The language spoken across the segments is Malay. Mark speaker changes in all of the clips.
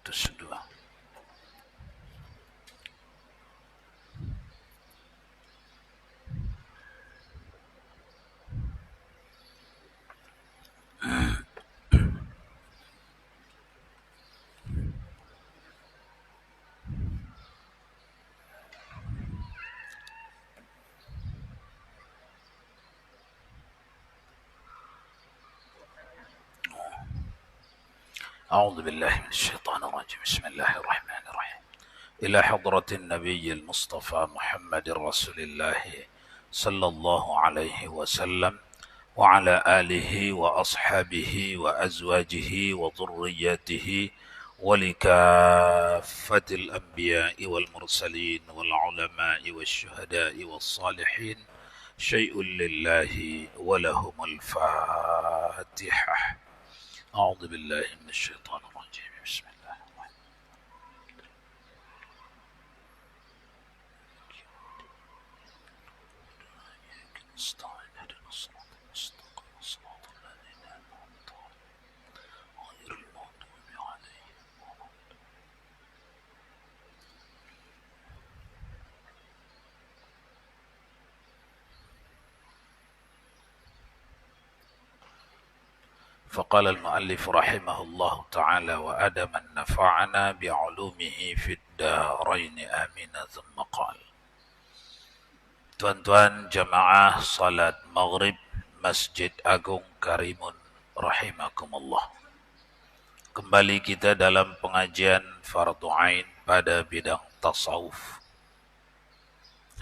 Speaker 1: 202. أعوذ بالله من الشيطان الرجيم. بسم الله الرحمن الرحيم. إلى حضرة النبي المصطفى محمد رسول الله صلى الله عليه وسلم وعلى آله وأصحابه وأزواجه وذرياته ولكافة الأنبياء والمرسلين والعلماء والشهداء والصالحين شيء لله ولهم الفاتحة. أعوذ بالله من الشيطان الرجيم. بسم الله الرحمن الرحيم. اهدنا الصراط المستقيم صراط الذين أنعمت عليهم غير المغضوب عليهم ولا الضالين. فقال المؤلف رحمه الله تعالى وأدم نفعنا بعلومه في الدارين آمين. ثم قال: Tuan-tuan jamaah salat maghrib Masjid Agung Karimun rahimakumullah. Kembali kita dalam pengajian Fardhu Ain pada bidang tasawuf.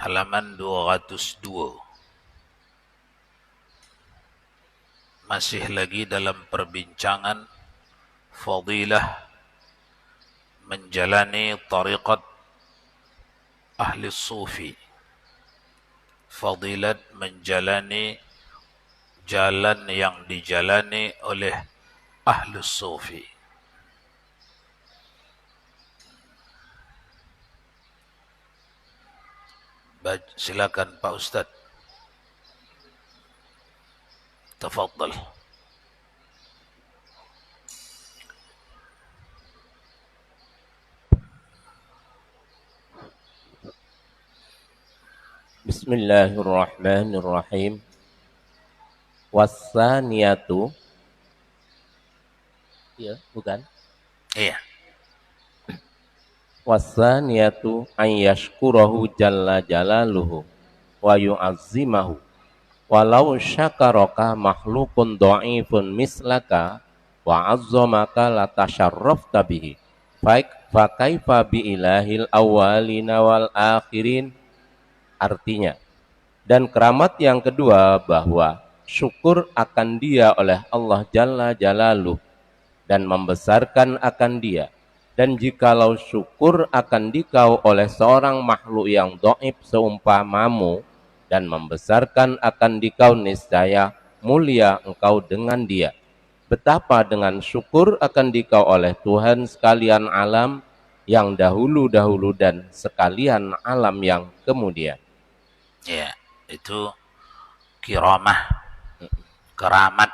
Speaker 1: Halaman 202. Masih lagi dalam perbincangan fadilah menjalani tariqat ahli sufi. Fadilat menjalani jalan yang dijalani oleh ahli sufi. Silakan Pak Ustaz. Tafadhal.
Speaker 2: Bismillahirrahmanirrahim. Wassaniyatu. Ya, bukan?
Speaker 1: Iya.
Speaker 2: Wassaniyatu an yashkurahu jalla jalaluhu wa yu'azzimahu walau syakaraka makhlukun dha'ifun mislaka wa azzamaka latasharrafta bihi fa kaifa bi ilahil awwalina wal akhirin. Artinya, dan keramat yang kedua bahwa syukur akan dia oleh Allah Jalla Jalaluh dan membesarkan akan dia. Dan jikalau syukur akan dikau oleh seorang makhluk yang dhaif seumpamamu dan membesarkan akan dikau, niscaya mulia engkau dengan dia. Betapa dengan syukur akan dikau oleh Tuhan sekalian alam yang dahulu-dahulu dan sekalian alam yang kemudian.
Speaker 1: Ya, itu kiramah, keramat.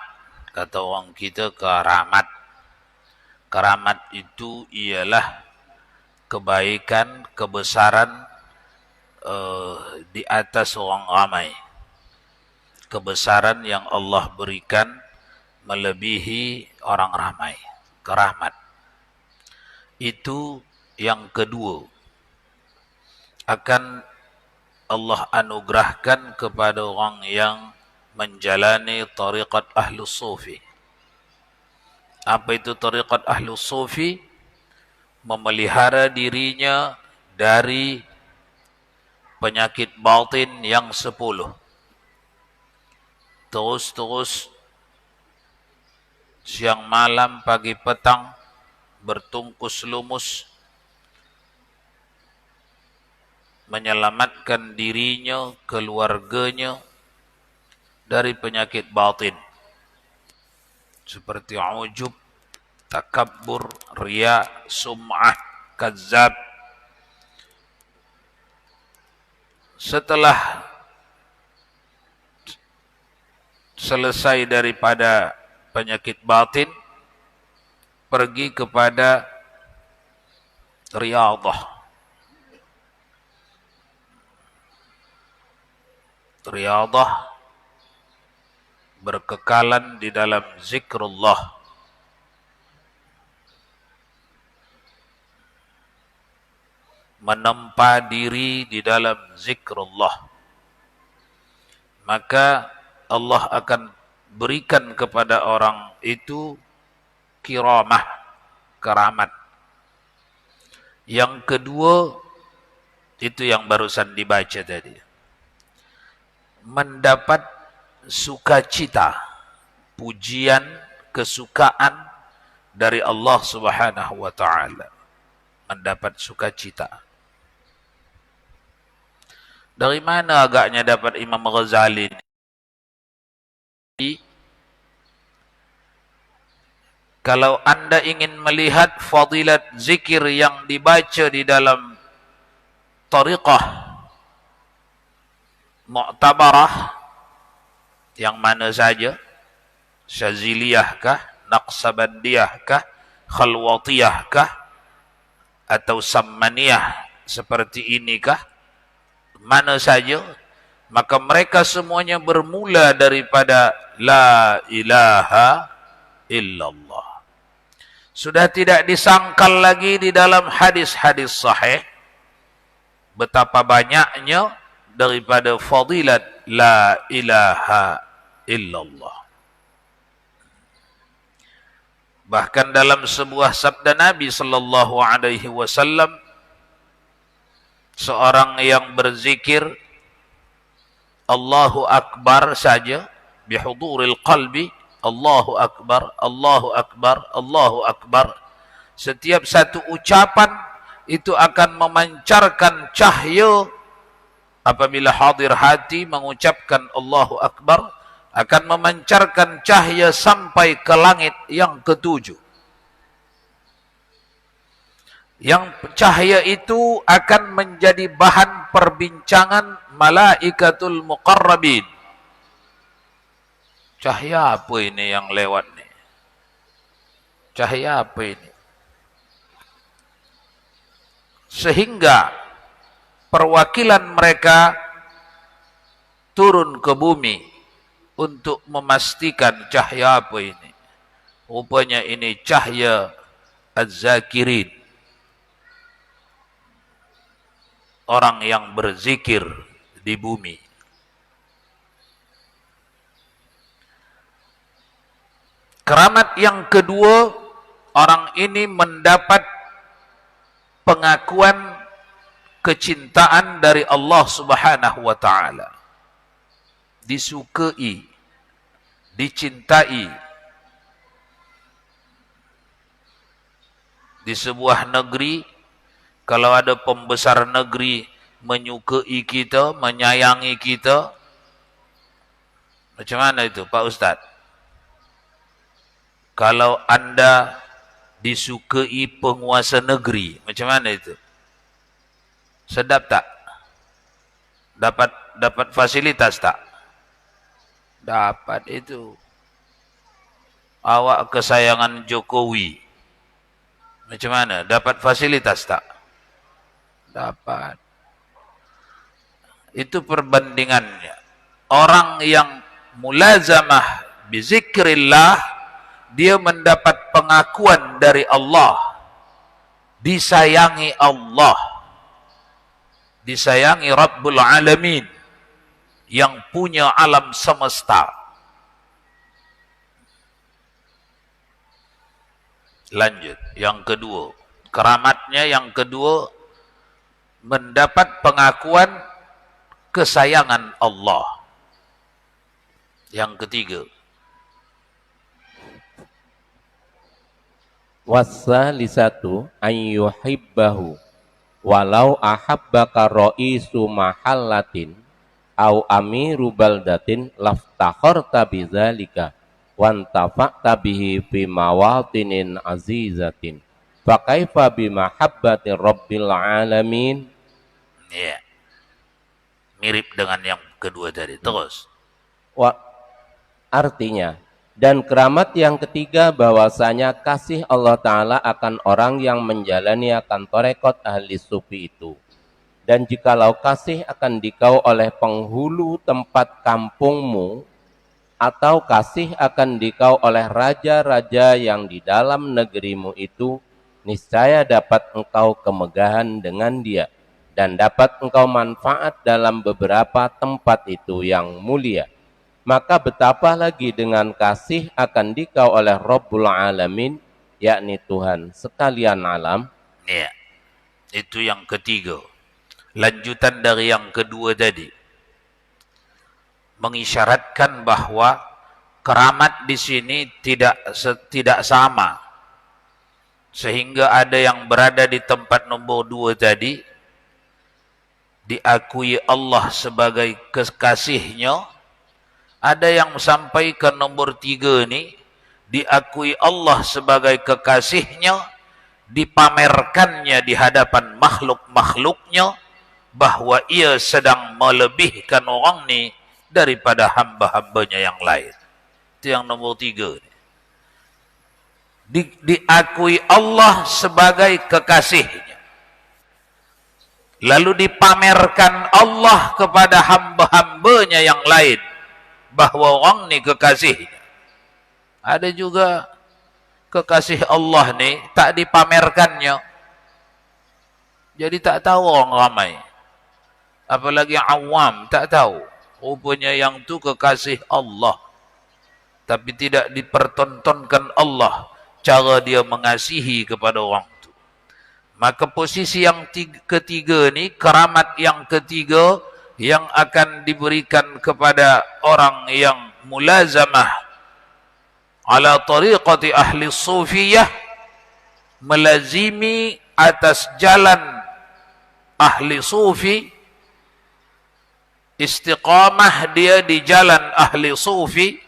Speaker 1: Kata orang kita keramat. Keramat itu ialah kebaikan, kebesaran di atas orang ramai. Kebesaran yang Allah berikan melebihi orang ramai. Keramat. Itu yang kedua. Akan Allah anugerahkan kepada orang yang menjalani tariqat Ahlus Sufi. Apa itu tariqat Ahlus Sufi? Memelihara dirinya dari penyakit batin yang 10. Terus siang malam pagi petang bertungkus lumus menyelamatkan dirinya, keluarganya dari penyakit batin seperti ujub, takabbur, riya, sum'ah, kazzab. Setelah selesai daripada penyakit batin, pergi kepada Riyadah. Riyadah, berkekalan di dalam zikrullah. Menempa diri di dalam zikrullah. Maka Allah akan berikan kepada orang itu kiramah, keramat. Yang kedua, itu yang barusan dibaca tadi. Mendapat sukacita, pujian, kesukaan dari Allah Subhanahu wa taala. Mendapat sukacita. Dari mana agaknya dapat Imam Ghazali ini? Kalau Anda ingin melihat fadilat zikir yang dibaca di dalam tariqah mu'tabarah, yang mana saja, Syaziliyah kah, Naqsabandiyah kah, Khalwatiyah kah, atau Sammaniyah seperti ini kah, mana saja, maka mereka semuanya bermula daripada La ilaha illallah. Sudah tidak disangkal lagi di dalam hadis-hadis sahih betapa banyaknya daripada fadilat La ilaha illallah. Bahkan dalam sebuah sabda Nabi sallallahu alaihi wasallam, seorang yang berzikir Allahu Akbar saja bihuduril qalbi, Allahu Akbar, Allahu Akbar, Allahu Akbar, setiap satu ucapan itu akan memancarkan cahaya. Apabila hadir hati mengucapkan Allahu Akbar, akan memancarkan cahaya sampai ke langit yang ketujuh. Yang cahaya itu akan menjadi bahan perbincangan malaikatul muqarrabin. Cahaya apa ini yang lewat nih? Cahaya apa ini? Sehingga perwakilan mereka turun ke bumi untuk memastikan cahaya apa ini. Rupanya ini cahaya az-zakirin, orang yang berzikir di bumi. Keramat yang kedua, orang ini mendapat pengakuan kecintaan dari Allah Subhanahu wa taala. Disukai, dicintai. Di sebuah negeri, kalau ada pembesar negeri menyukai kita, menyayangi kita, macam mana itu Pak Ustaz? Kalau Anda disukai penguasa negeri, macam mana itu? Sedap tak? Dapat fasilitas tak? Dapat itu. Awak kesayangan Jokowi, macam mana? Dapat fasilitas tak? Dapat. Itu perbandingannya. Orang yang mulazamah bizikrillah, dia mendapat pengakuan dari Allah, disayangi Allah, disayangi Rabbul Alamin, yang punya alam semesta. Lanjut, yang kedua, keramatnya yang kedua, mendapat pengakuan kesayangan Allah. Yang ketiga,
Speaker 2: wasalisatu ayyuhibbahu walau ahabbaka ra'isu mahallatin au amiru baldatin laftakharta bidzalika wantafa'ta bihi fi mawatinin azizatin fakaifa bimahabbati rabbil alamin.
Speaker 1: ya, mirip dengan yang kedua tadi. Terus,
Speaker 2: Artinya Dan keramat yang ketiga bahwasanya kasih Allah Ta'ala akan orang yang menjalani akan torekot ahli sufi itu. Dan jikalau kasih akan dikau oleh penghulu tempat kampungmu, atau kasih akan dikau oleh raja-raja yang di dalam negerimu itu, niscaya dapat engkau kemegahan dengan dia, dan dapat engkau manfaat dalam beberapa tempat itu yang mulia. Maka betapa lagi dengan kasih akan dikau oleh Rabbul Alamin, yakni Tuhan sekalian alam.
Speaker 1: Ya, itu yang ketiga. Lanjutan dari yang kedua tadi. Mengisyaratkan bahwa keramat di sini tidak sama. Sehingga ada yang berada di tempat nombor 2 tadi, diakui Allah sebagai kekasihnya. Ada yang sampai ke nomor 3 ini, diakui Allah sebagai kekasihnya, dipamerkannya di hadapan makhluk-makhluknya, bahwa ia sedang melebihkan orang ini daripada hamba-hambanya yang lain. Itu yang nomor 3. Diakui Allah sebagai kekasihnya. Lalu dipamerkan Allah kepada hamba-hambanya yang lain, bahwa orang ni kekasihnya. Ada juga kekasih Allah ni tak dipamerkannya. Jadi tak tahu orang ramai. Apalagi awam tak tahu. Rupanya yang tu kekasih Allah. Tapi tidak dipertontonkan Allah cara dia mengasihi kepada orang tu. Maka posisi yang ketiga ni, keramat yang ketiga yang akan diberikan kepada orang yang mulazamah ala tariqati ahli sufiyah, melazimi atas jalan ahli sufi, istiqamah dia di jalan ahli sufi.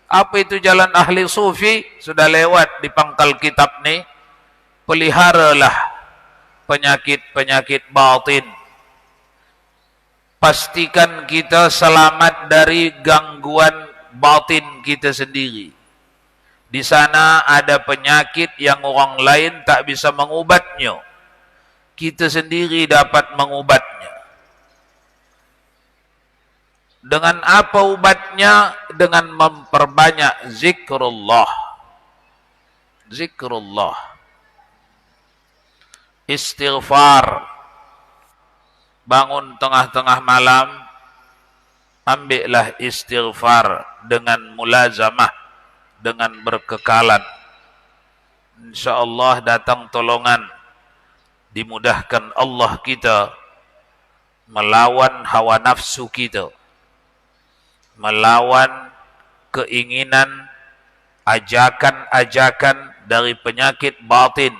Speaker 1: Apa itu jalan ahli sufi? Sudah lewat di pangkal kitab ni. Peliharalah penyakit-penyakit batin. Pastikan kita selamat dari gangguan batin kita sendiri. Di sana ada penyakit yang orang lain tak bisa mengubatnya. Kita sendiri dapat mengubatnya. Dengan apa ubatnya? Dengan memperbanyak zikrullah. Zikrullah. Istighfar. Bangun tengah-tengah malam, ambillah istighfar dengan mulazamah, dengan berkekalan. InsyaAllah datang tolongan, dimudahkan Allah kita melawan hawa nafsu kita, melawan keinginan, ajakan-ajakan dari penyakit batin.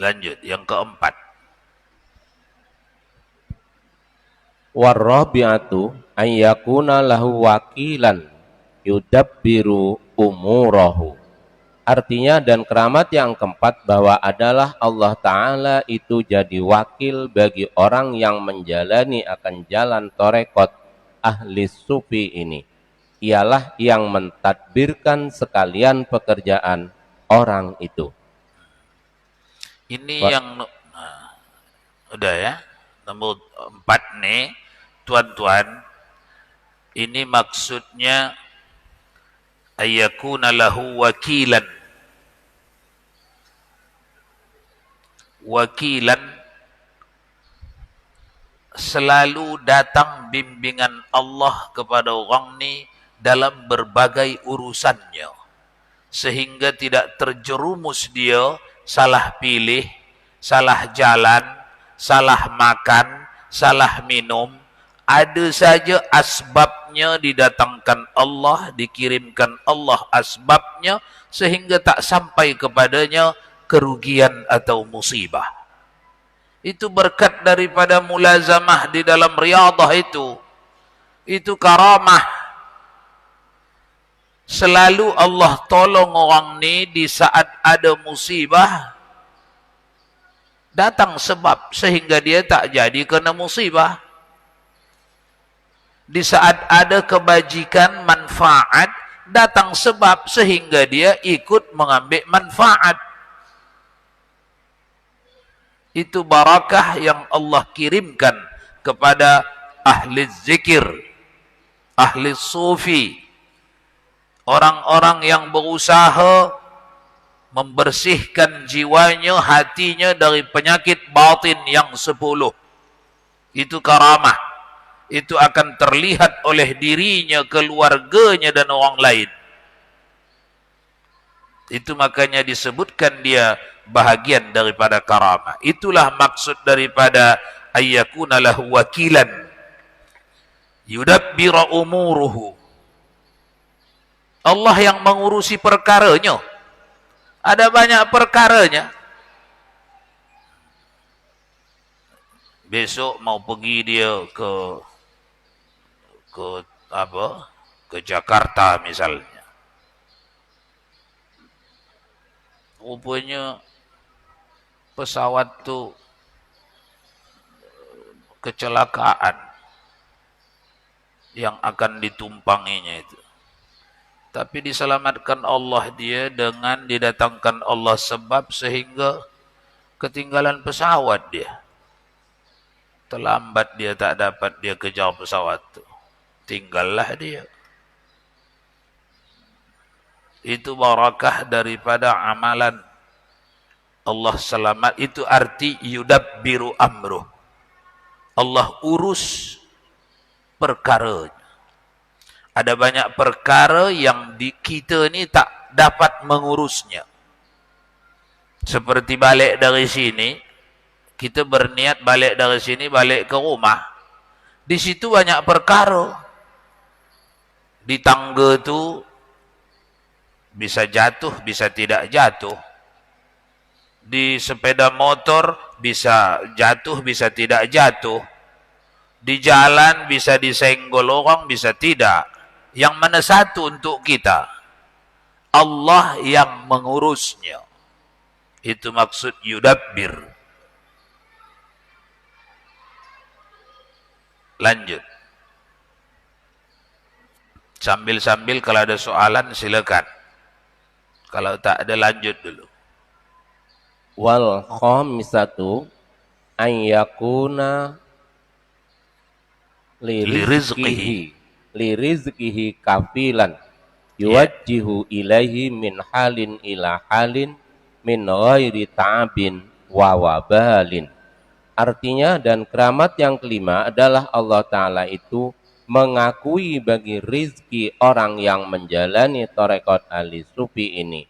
Speaker 1: Lanjut, yang keempat.
Speaker 2: Warrabi'atu ayyakuna lahu wakilan yudabbiru umurahu. Artinya dan keramat yang keempat bahwa adalah Allah Ta'ala itu jadi wakil bagi orang yang menjalani akan jalan torekot ahli sufi ini. Ialah yang mentadbirkan sekalian pekerjaan orang itu.
Speaker 1: Ini yang udah ya, nomor 4 nih, tuan-tuan. Ini maksudnya ayyakuna lahu wakilan. Wakilan, selalu datang bimbingan Allah kepada orang ni dalam berbagai urusannya, sehingga tidak terjerumus dia salah pilih, salah jalan, salah makan, salah minum. Ada saja asbabnya didatangkan Allah, dikirimkan Allah asbabnya, sehingga tak sampai kepadanya kerugian atau musibah. Itu berkat daripada mulazamah di dalam riyadah itu. Itu karamah. Selalu Allah tolong orang ni di saat ada musibah. Datang sebab sehingga dia tak jadi kena musibah. Di saat ada kebajikan, manfaat, datang sebab sehingga dia ikut mengambil manfaat. Itu barakah yang Allah kirimkan kepada ahli zikir, ahli sufi, orang-orang yang berusaha membersihkan jiwanya, hatinya dari penyakit batin yang 10. Itu karamah. Itu akan terlihat oleh dirinya, keluarganya, dan orang lain. Itu makanya disebutkan dia bahagian daripada karamah. Itulah maksud daripada ayyakuna lahu wakilan yudabbira umuruhu. Allah yang mengurusi perkaranya. Ada banyak perkaranya. Besok mau pergi dia ke Jakarta misalnya. Rupanya pesawat tu kecelakaan yang akan ditumpanginya itu. Tapi diselamatkan Allah dia dengan didatangkan Allah sebab sehingga ketinggalan pesawat dia. Terlambat dia, tak dapat dia kejar pesawat tu. Tinggallah dia. Itu barakah daripada amalan. Allah selamat, itu arti yudabbiru amruh. Allah urus perkaranya. Ada banyak perkara yang kita ni tak dapat mengurusnya. Seperti balik dari sini, kita berniat balik dari sini, balik ke rumah. Di situ banyak perkara. Di tangga tu bisa jatuh, bisa tidak jatuh. Di sepeda motor bisa jatuh, bisa tidak jatuh. Di jalan bisa disenggol orang, bisa tidak. Yang mana satu untuk kita? Allah yang mengurusnya. Itu maksud yudabbir. Lanjut. Sambil-sambil kalau ada soalan silakan. Kalau tak ada lanjut dulu.
Speaker 2: Wal khamisatu ayyakuna lirizqihi kafilan yuwajjihu ilaihi min halin ila halin min ghairi ta'abin wa wabalin. Artinya, dan keramat yang kelima adalah Allah Ta'ala itu mengakui bagi rizki orang yang menjalani tarekat ahli sufi ini.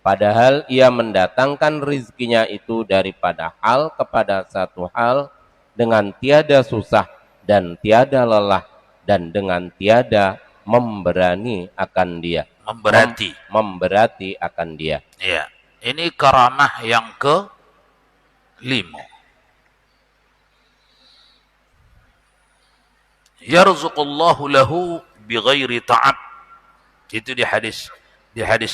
Speaker 2: Padahal ia mendatangkan rizkinya itu daripada hal kepada satu hal dengan tiada susah dan tiada lelah dan dengan tiada memberani akan dia. Memberati akan dia.
Speaker 1: Ya, ini karamah yang ke-5. Yarzuqullahu lahu bighairi ta'ab. Itu di hadis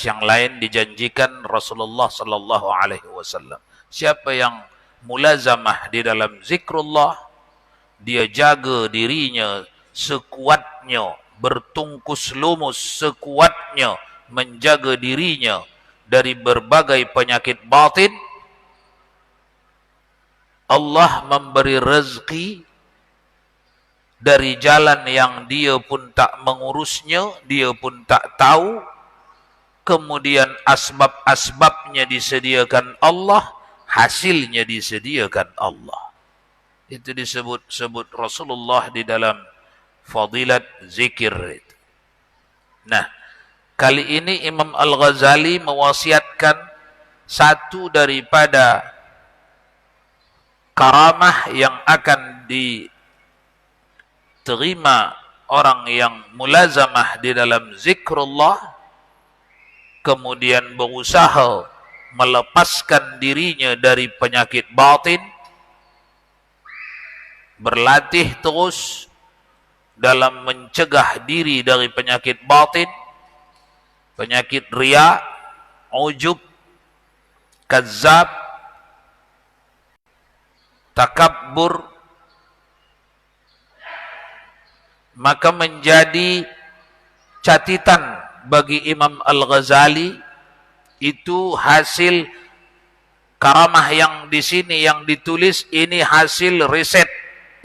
Speaker 1: yang lain dijanjikan Rasulullah sallallahu alaihi wasallam. Siapa yang mulazamah di dalam zikrullah, dia jaga dirinya sekuatnya, bertungkus lumus sekuatnya menjaga dirinya dari berbagai penyakit batin, Allah memberi rezeki dari jalan yang dia pun tak mengurusnya, dia pun tak tahu. Kemudian asbab-asbabnya disediakan Allah, hasilnya disediakan Allah. Itu disebut Rasulullah di dalam fadilat zikir itu. Nah, kali ini Imam Al-Ghazali mewasiatkan satu daripada karamah yang akan diterima orang yang mulazamah di dalam zikrullah, kemudian berusaha melepaskan dirinya dari penyakit batin, berlatih terus dalam mencegah diri dari penyakit batin, penyakit riya, ujub, kazzab, takabbur, maka menjadi catatan bagi Imam Al-Ghazali itu hasil karamah yang di sini yang ditulis ini hasil riset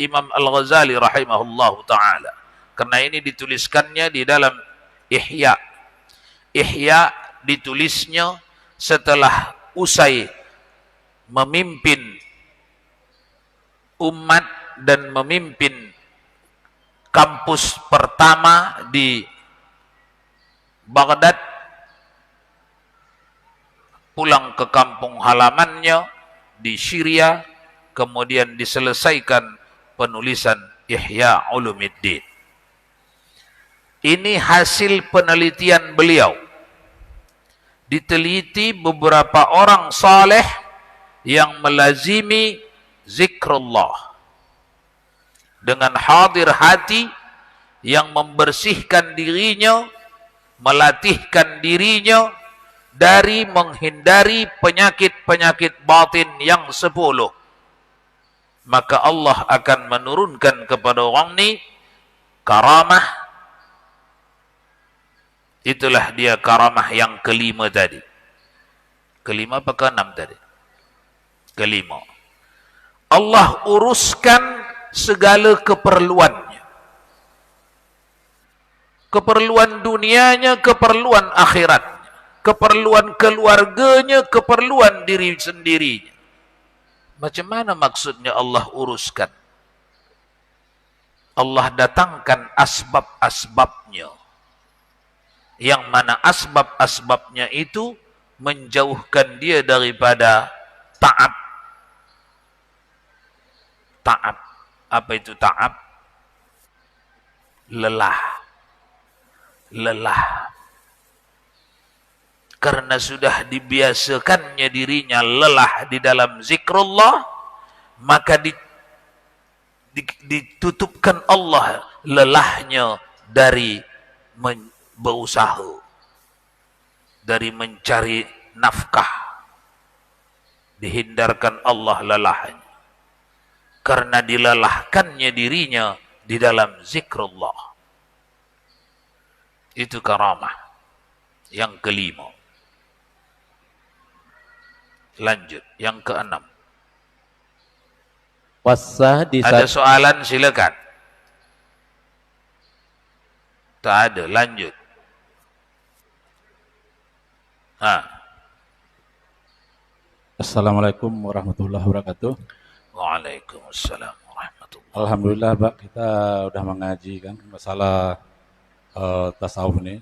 Speaker 1: Imam Al-Ghazali rahimahullahu taala. Karena ini dituliskannya di dalam Ihya. Ihya ditulisnya setelah usai memimpin umat dan memimpin kampus pertama di Baghdad, pulang ke kampung halamannya di Syria, kemudian diselesaikan penulisan Ihya Ulumuddin. Ini hasil penelitian beliau. Diteliti beberapa orang saleh yang melazimi zikrullah dengan hadir hati, yang membersihkan dirinya, melatihkan dirinya dari menghindari penyakit-penyakit batin yang 10. Maka Allah akan menurunkan kepada orang ini karamah. Itulah dia karamah yang kelima tadi. Kelima apa keenam tadi? Kelima. Allah uruskan segala keperluannya. Keperluan dunianya, keperluan akhiratnya. Keperluan keluarganya, keperluan diri sendirinya. Macam mana maksudnya Allah uruskan? Allah datangkan asbab-asbabnya. Yang mana asbab-asbabnya itu menjauhkan dia daripada ta'ab. Ta'ab. Apa itu ta'ab? Lelah. Lelah. Karena sudah dibiasakannya dirinya lelah di dalam zikrullah, maka ditutupkan Allah lelahnya dari berusaha, dari mencari nafkah. Dihindarkan Allah lelahnya. Karena dilelahkannya dirinya di dalam zikrullah. Itu karamah yang kelima. Lanjut, yang keenam. Ada soalan silakan. Tak ada, lanjut.
Speaker 3: Assalamualaikum warahmatullahi wabarakatuh.
Speaker 1: Waalaikumsalam warahmatullahi.
Speaker 3: Alhamdulillah Pak, kita udah mengaji kan masalah tasawuf ini,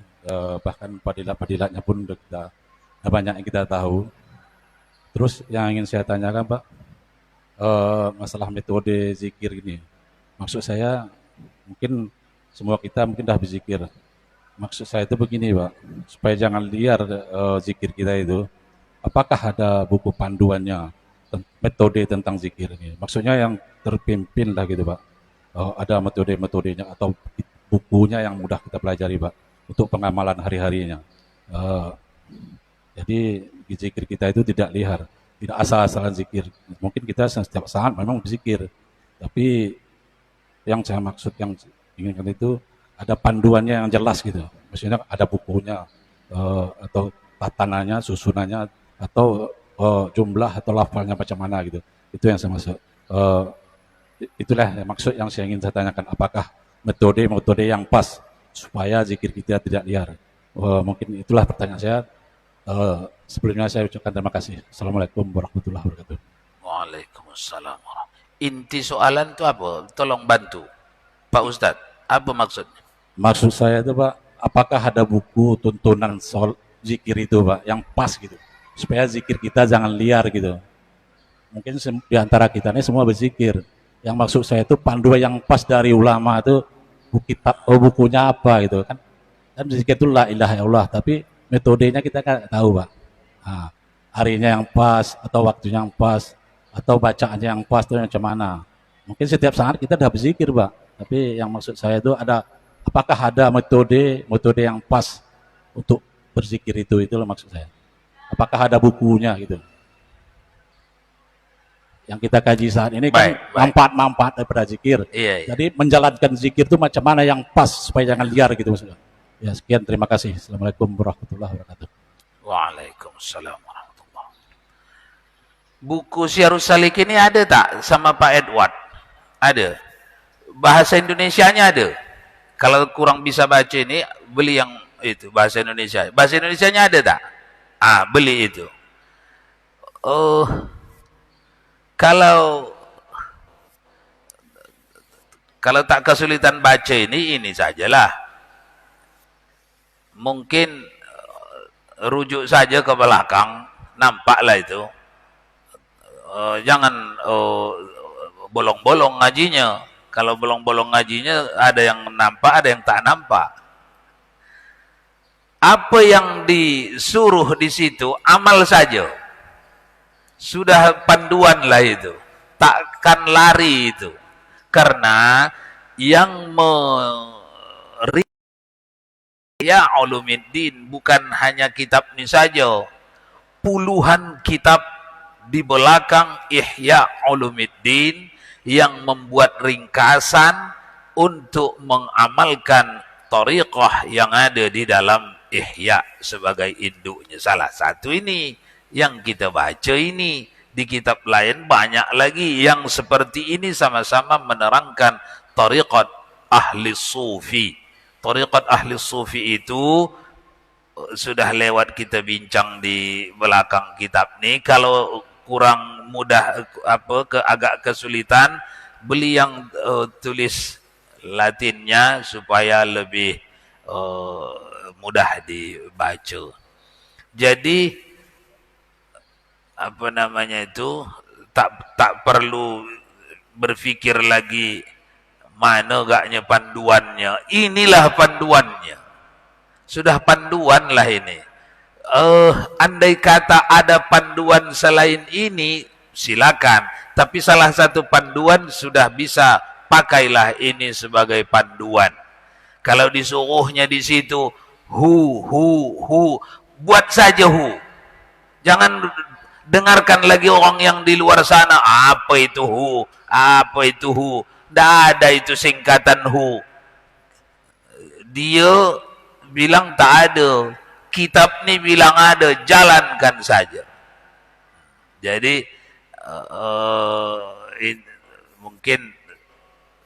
Speaker 3: bahkan padilat-padilatnya pun udah banyak yang kita tahu. Terus yang ingin saya tanyakan Pak, masalah metode zikir ini. Maksud saya mungkin semua kita mungkin dah berzikir. Maksud saya itu begini Pak, supaya jangan liar zikir kita itu. Apakah ada buku panduannya metode tentang zikir ini? Maksudnya yang terpimpin lah gitu Pak. Ada metode-metodenya atau bukunya yang mudah kita pelajari Pak untuk pengamalan hari-harinya. Jadi zikir kita itu tidak liar, tidak asal-asalan zikir. Mungkin kita setiap saat memang berzikir, tapi yang saya maksud yang inginkan itu ada panduannya yang jelas gitu. Maksudnya ada bukunya atau tatanannya, susunannya, atau jumlah atau lafalnya macam mana gitu. Itu yang saya maksud. Itulah maksud yang saya ingin saya tanyakan. Apakah metode yang pas supaya zikir kita tidak liar? Mungkin itulah pertanyaan saya. Sebelumnya saya ucapkan terima kasih. Assalamualaikum warahmatullahi wabarakatuh.
Speaker 1: Waalaikumsalam. Inti soalan itu apa? Tolong bantu Pak Ustadz. Apa maksudnya?
Speaker 3: Maksud saya itu Pak, apakah ada buku tuntunan soal zikir itu Pak yang pas gitu, supaya zikir kita jangan liar gitu. Mungkin di antara kita ini semua berzikir. Yang maksud saya itu panduan yang pas dari ulama itu bukunya apa gitu kan? Kan zikir itu la ilaha illallah, tapi metodenya kita kan tahu Pak. Nah, harinya yang pas atau waktunya yang pas atau bacaannya yang pas itu macam mana? Mungkin setiap saat kita dah berzikir Pak. Tapi yang maksud saya itu apakah ada metode yang pas untuk berzikir itu loh maksud saya. Apakah ada bukunya gitu? yang kita kaji saat ini kan
Speaker 1: Baik.
Speaker 3: manfaat-manfaat daripada zikir.
Speaker 1: Iya, iya.
Speaker 3: Jadi menjalankan zikir itu macam mana yang pas supaya jangan liar gitu maksudnya. Ya sekian, terima kasih. Assalamualaikum warahmatullahi wabarakatuh.
Speaker 1: Waalaikumsalam warahmatullahi. Buku Syiarus Salik ini ada tak sama Pak Edward? Ada. Bahasa Indonesianya ada. Kalau kurang bisa baca ini, beli yang itu bahasa Indonesia. Bahasa Indonesianya ada tak? Beli itu. Kalau tak kesulitan baca ini sajalah. Mungkin rujuk saja ke belakang, nampaklah itu. Jangan bolong-bolong ngajinya. Kalau bolong-bolong ngajinya ada yang nampak, ada yang tak nampak. Apa yang disuruh di situ, amal saja. Sudah panduan lah itu. Takkan lari itu. Karena yang Ihya Ulumuddin bukan hanya kitab ini saja. Puluhan kitab di belakang Ihya Ulumuddin yang membuat ringkasan untuk mengamalkan thariqah yang ada di dalam Ihya sebagai induknya. Salah satu ini yang kita baca ini. Di kitab lain banyak lagi yang seperti ini sama-sama menerangkan thariqat ahli sufi. Thariqat ahli sufi itu sudah lewat kita bincang di belakang kitab nih. Kalau kurang mudah agak kesulitan, beli yang tulis Latinnya supaya lebih mudah dibaca. Jadi tak perlu berpikir lagi mana gaknya panduannya. Inilah panduannya. Sudah panduan lah ini. Andai kata ada panduan selain ini, silakan. Tapi salah satu panduan sudah bisa, pakailah ini sebagai panduan. Kalau disuruhnya di situ hu, buat saja hu. Jangan dengarkan lagi orang yang di luar sana, apa itu hu, apa itu hu. Tidak ada itu singkatan hu. Dia bilang tak ada. Kitab ni bilang ada, jalankan saja. Jadi mungkin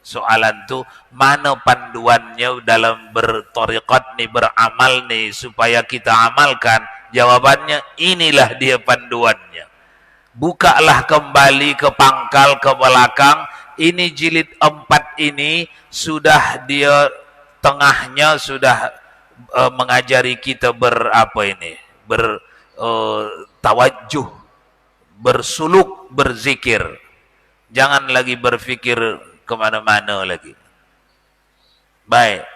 Speaker 1: soalan tu mana panduannya dalam berthariqat ni, beramal ni supaya kita amalkan. Jawabannya inilah dia panduannya. Bukalah kembali ke pangkal ke belakang. Ini jilid 4 ini sudah dia tengahnya sudah mengajari kita bertawajuh, bersuluk, berzikir. Jangan lagi berfikir kemana-mana lagi. Baik.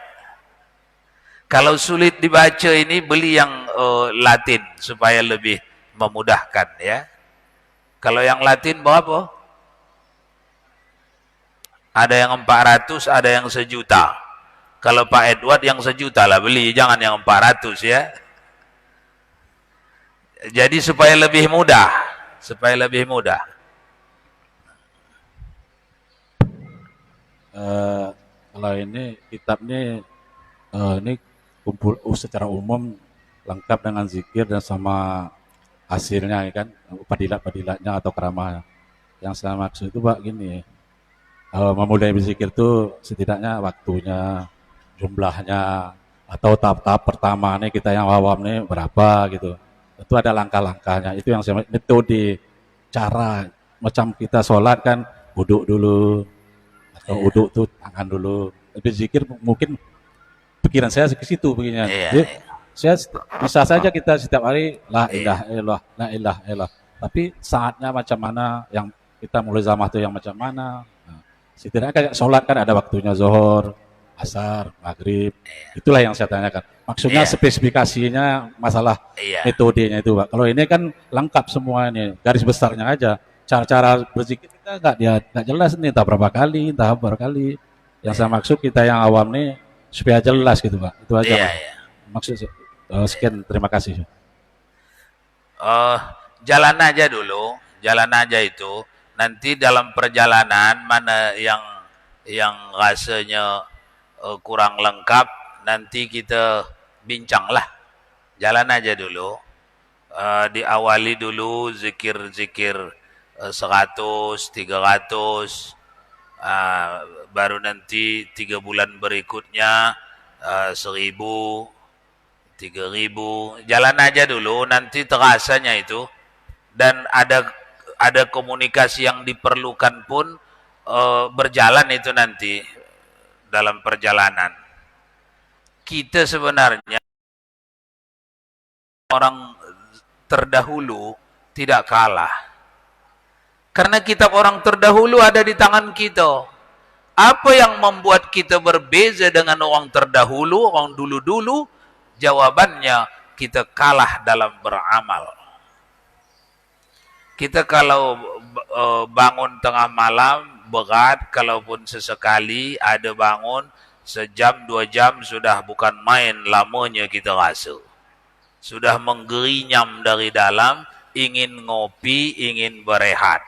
Speaker 1: Kalau sulit dibaca ini, beli yang Latin supaya lebih memudahkan ya. Kalau yang Latin berapa? Ada yang 400, ada yang 1.000.000. Kalau Pak Edward yang 1.000.000 lah beli, jangan yang 400 ya. Jadi supaya lebih mudah,
Speaker 3: Kalau ini kitabnya ini kumpul secara umum lengkap dengan zikir dan sama hasilnya ya kan, padilat-padilatnya atau keramah. Yang saya maksud itu Pak gini, memulai berzikir itu setidaknya waktunya, jumlahnya, atau tahap-tahap pertama nih kita yang awam nih berapa gitu. Itu ada langkah-langkahnya. Itu yang saya metode cara macam kita sholat kan, wuduk dulu atau wuduk tuh tangan dulu. Tapi zikir mungkin pikiran saya ke situ begini. Saya bisa saja kita setiap hari la ilaha illallah, la ilaha illallah. Tapi saatnya macam mana, yang kita mulai zamah itu yang macam mana. Nah, setidaknya kayak sholat kan ada waktunya, zuhur, asar, maghrib. Itulah yang saya tanyakan. Maksudnya spesifikasinya masalah metodenya itu Pak. Kalau ini kan lengkap semua ini, garis besarnya aja. Cara-cara berzikir kita nggak jelas nih, entah berapa kali. Yang saya maksud kita yang awam nih supaya jelas gitu Pak. Itu aja Pak. Maksud sekian, terima kasih.
Speaker 1: Jalan aja dulu, jalan aja itu. nanti dalam perjalanan mana yang rasanya kurang lengkap, nanti kita bincanglah. Jalan aja dulu. Diawali dulu zikir-zikir 100, 300, baru nanti 3 bulan berikutnya 1000, 3000. Jalan aja dulu, nanti terasanya itu. Dan ada komunikasi yang diperlukan pun berjalan itu nanti dalam perjalanan. Kita sebenarnya orang terdahulu tidak kalah. Karena kitab orang terdahulu ada di tangan kita. Apa yang membuat kita berbeza dengan orang terdahulu, orang dulu-dulu? Jawabannya, kita kalah dalam beramal. Kita kalau bangun tengah malam, berat, kalaupun sesekali ada bangun, sejam, 2 jam, sudah bukan main lamanya kita rasa. Sudah menggerinyam dari dalam, ingin ngopi, ingin berehat.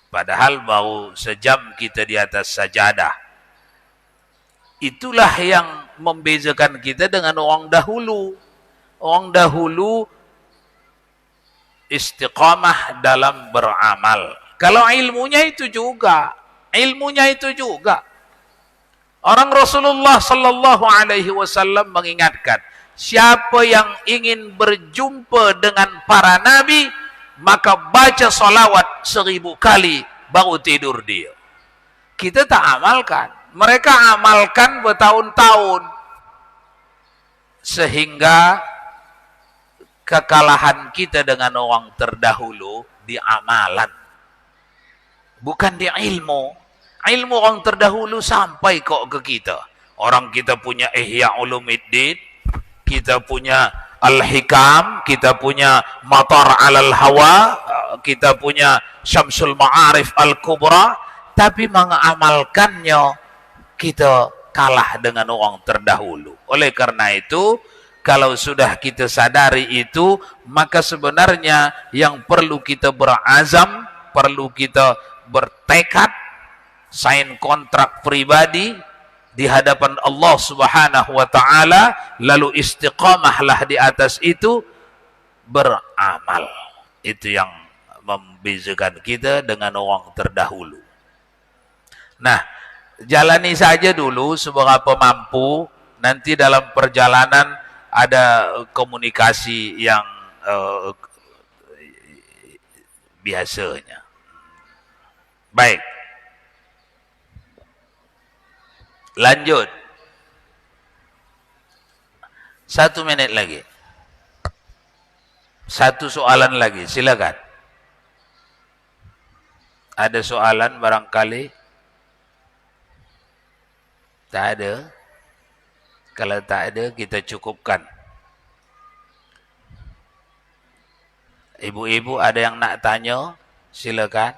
Speaker 1: Padahal baru sejam kita di atas sajadah. Itulah yang membezakan kita dengan orang dahulu. Orang dahulu istiqamah dalam beramal. Kalau ilmunya itu juga. Orang Rasulullah sallallahu alaihi wasallam mengingatkan, siapa yang ingin berjumpa dengan para nabi, maka baca salawat 1000 kali baru tidur dia. Kita tak amalkan. Mereka amalkan bertahun-tahun. Sehingga kekalahan kita dengan orang terdahulu di amalan. Bukan di ilmu. Ilmu orang terdahulu sampai kok ke kita. Orang kita punya Ihya Ulumuddin, kita punya Al-Hikam, kita punya Matar alal Hawa, kita punya Syamsul Ma'arif Al-Kubra, tapi mengamalkannya kita kalah dengan orang terdahulu. Oleh karena itu, kalau sudah kita sadari itu, maka sebenarnya yang perlu kita berazam, perlu kita bertekad, sign kontrak pribadi di hadapan Allah Subhanahu wa taala, lalu istiqamahlah di atas itu, beramal. Itu yang membezakan kita dengan orang terdahulu. Nah, jalani saja dulu seberapa mampu, nanti dalam perjalanan ada komunikasi yang biasanya. Baik. Lanjut. 1 menit lagi. 1 soalan lagi, silakan. Ada soalan barangkali? Tak ada. Kalau tak ada, kita cukupkan. Ibu-ibu ada yang nak tanya? Silakan.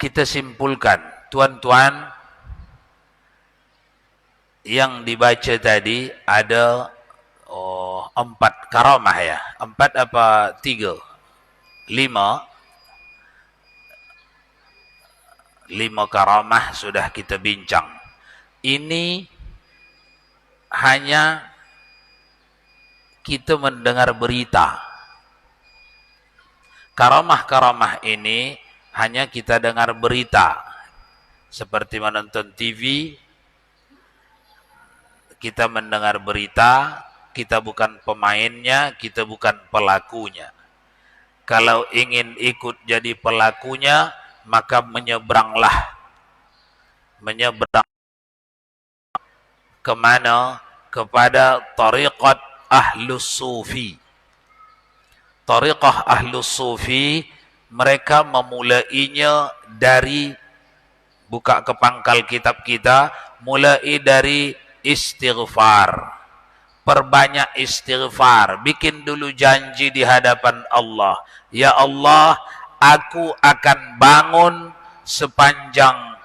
Speaker 1: Kita simpulkan. Tuan-tuan, yang dibaca tadi ada 4 karamah ya. 4 apa 3? 5 karamah sudah kita bincang. Ini hanya kita mendengar berita. Karamah-karamah ini hanya kita dengar berita. Seperti menonton TV, kita mendengar berita, kita bukan pemainnya, kita bukan pelakunya. Kalau ingin ikut jadi pelakunya, maka menyeberang kemana? Kepada tariqat Ahlus Sufi. Tariqah Ahlus Sufi, mereka memulainya dari, buka ke pangkal kitab kita, mulai dari istighfar. Perbanyak istighfar. Bikin dulu janji di hadapan Allah. Ya Allah, aku akan bangun sepanjang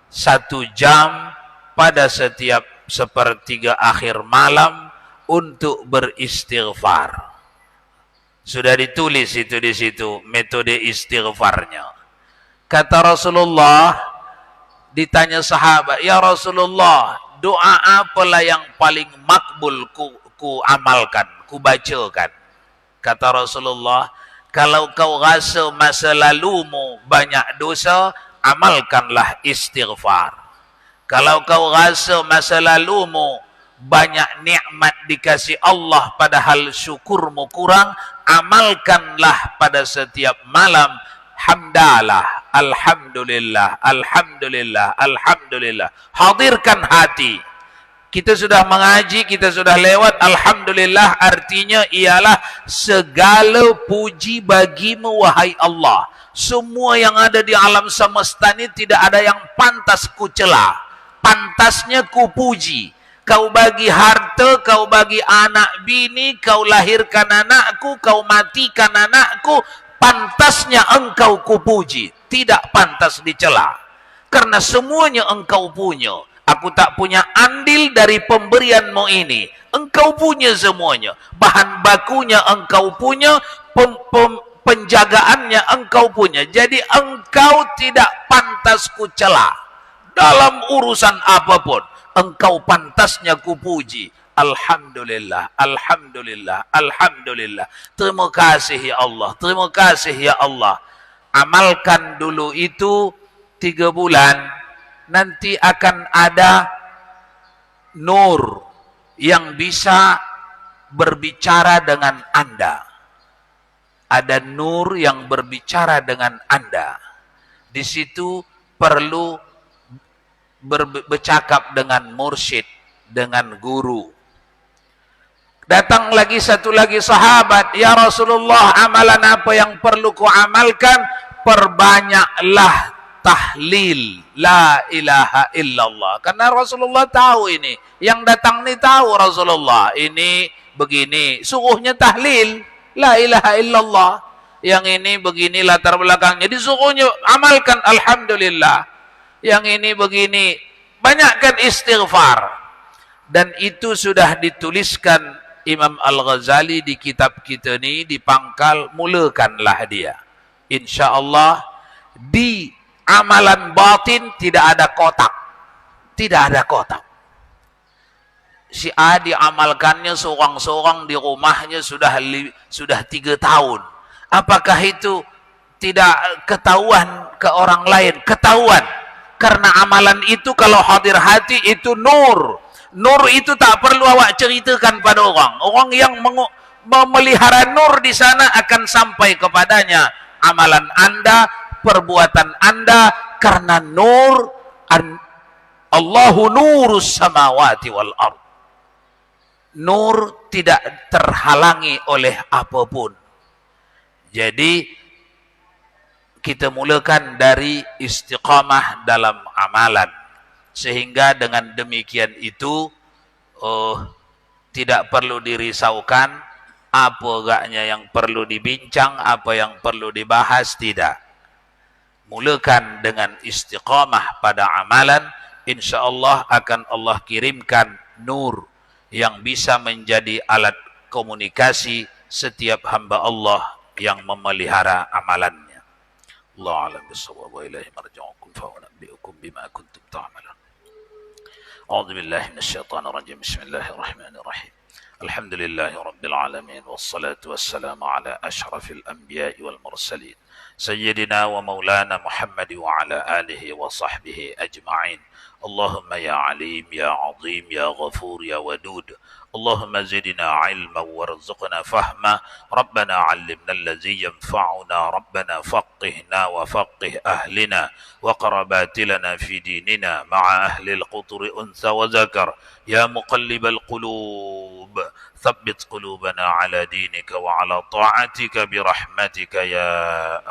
Speaker 1: 1 jam pada setiap 1/3 akhir malam untuk beristighfar. Sudah ditulis itu di situ metode istighfarnya. Kata Rasulullah, ditanya sahabat, "Ya Rasulullah, doa apalah yang paling makbul ku amalkan, ku bacakan?" Kata Rasulullah, "Kalau kau rasa masa lalumu banyak dosa, amalkanlah istighfar. Kalau kau rasa masa lalumu banyak nikmat dikasih Allah padahal syukurmu kurang, amalkanlah pada setiap malam hamdalah, alhamdulillah, alhamdulillah, alhamdulillah." Hadirkan hati. Kita sudah mengaji, kita sudah lewat. Alhamdulillah artinya ialah segala puji bagimu wahai Allah. Semua yang ada di alam semesta ini tidak ada yang pantas ku cela. Pantasnya ku puji. Kau bagi harta, kau bagi anak bini, kau lahirkan anakku, kau matikan anakku, pantasnya engkau ku puji. Tidak pantas dicela. Karena semuanya engkau punya. Aku tak punya andil dari pemberianmu ini. Engkau punya semuanya. Bahan bakunya engkau punya, penjagaannya engkau punya. Jadi engkau tidak pantas ku cela. Dalam urusan apapun, engkau pantasnya ku puji. Alhamdulillah, alhamdulillah, alhamdulillah. Terima kasih ya Allah, terima kasih ya Allah. Amalkan dulu itu 3 bulan. Nanti akan ada nur yang bisa berbicara dengan Anda. Ada nur yang berbicara dengan Anda. Di situ perlu bercakap dengan mursyid, dengan guru. Datang lagi satu lagi sahabat, "Ya Rasulullah, amalan apa yang perlu ku amalkan?" "Perbanyaklah tahlil la ilaha illallah." Karena Rasulullah tahu ini. Yang datang ni tahu Rasulullah. Ini begini. Suruhnya tahlil la ilaha illallah. Yang ini begini latar belakangnya. Disuruhnya amalkan alhamdulillah. Yang ini begini. Banyakkan istighfar. Dan itu sudah dituliskan Imam Al-Ghazali di kitab kita ni. Di pangkal, mulakanlah dia. InsyaAllah di amalan batin tidak ada kotak. Tidak ada kotak. Si A diamalkannya seorang-seorang di rumahnya sudah 3 tahun. Apakah itu tidak ketahuan ke orang lain? Ketahuan. Karena amalan itu kalau hadir hati itu nur. Nur itu tak perlu awak ceritakan pada orang. Orang yang memelihara nur di sana akan sampai kepadanya amalan Anda, perbuatan Anda, karena nur Allahu nurus samawati wal ard. Nur tidak terhalangi oleh apapun. Jadi kita mulakan dari istiqamah dalam amalan, sehingga dengan demikian itu tidak perlu dirisaukan apa agaknya yang perlu dibincang, apa yang perlu dibahas, tidak. Mulakan dengan istiqamah pada amalan, insyaallah akan Allah kirimkan nur yang bisa menjadi alat komunikasi setiap hamba Allah yang memelihara amalannya. Allah a'lam bis-shawab wa ilaihi marji'ukum fa unabbi'ukum bima kuntum ta'malun. A'udzu billahi minasyaitonir rajim. Bismillahirrahmanirrahim. Alhamdulillahi rabbil alamin wassalatu wassalamu ala asyrafil anbiya'i wal mursalin. سيدنا ومولانا محمد وعلى آله وصحبه أجمعين. اللهم يا عليم يا عظيم يا غفور يا ودود، اللهم زدنا علما وارزقنا فهما. ربنا علمنا الذي ينفعنا، ربنا فقهنا وفقه أهلنا وقربات لنا في ديننا مع أهل القطر أنثى وذكر. يا مقلب القلوب ثبت قلوبنا على دينك وعلى طاعتك برحمتك يا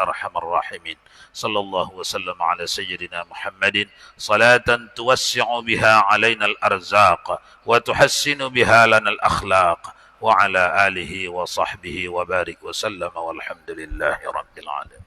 Speaker 1: أرحم الراحمين. صلى الله وسلم على سيدنا محمد صلاة توسع بها علينا الأرزاق وتحسن بها لنا الأخلاق، وعلى آله وصحبه وبارك وسلم، والحمد لله رب العالمين.